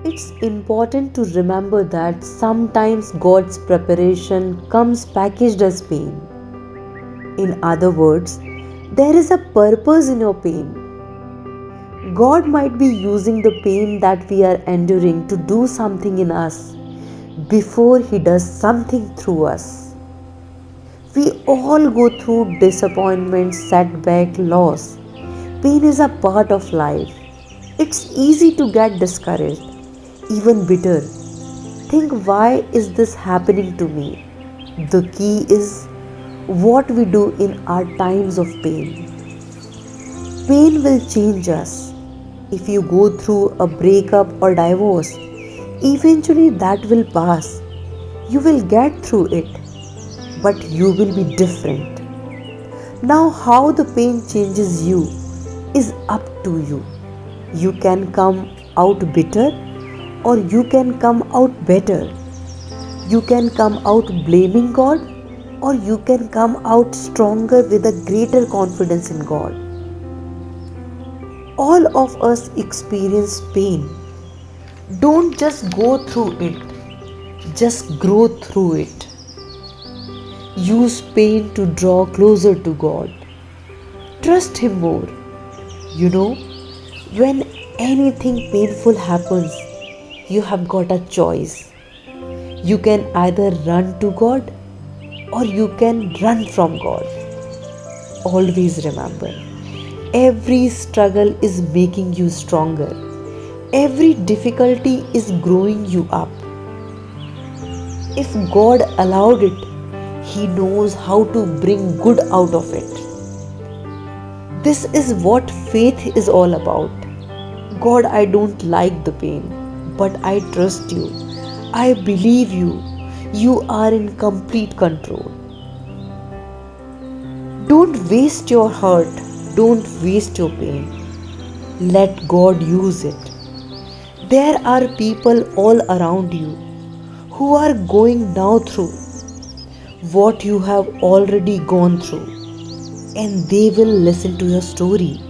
It's important to remember that sometimes God's preparation comes packaged as pain. In other words, there is a purpose in your pain. God might be using the pain that we are enduring to do something in us before He does something through us. We all go through disappointment, setback, loss. Pain is a part of life. It's easy to get discouraged, even bitter. Think, why is this happening to me? The key is what we do in our times of pain. Pain will change us. If you go through a breakup or divorce, eventually that will pass. You will get through it, but you will be different. Now, how the pain changes you is up to you. You can come out bitter or you can come out better. You can come out blaming God or you can come out stronger with a greater confidence in God. All of us experience pain. Don't just go through it, just grow through it. Use pain to draw closer to God. Trust Him more. You know, when anything painful happens, you have got a choice. You can either run to God or you can run from God. Always remember, every struggle is making you stronger. Every difficulty is growing you up. If God allowed it, He knows how to bring good out of it. This is what faith is all about. God, I don't like the pain, but I trust you. I believe you. You are in complete control. Don't waste your hurt. Don't waste your pain. Let God use it. There are people all around you who are going now through what you have already gone through, and they will listen to your story.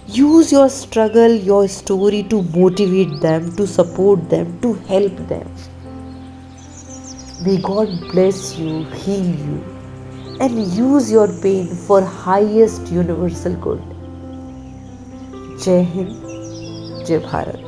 Use your struggle, your story to motivate them, to support them, to help them. May God bless you, heal you, and use your pain for highest universal good. Jai Hind, Jai Bharat.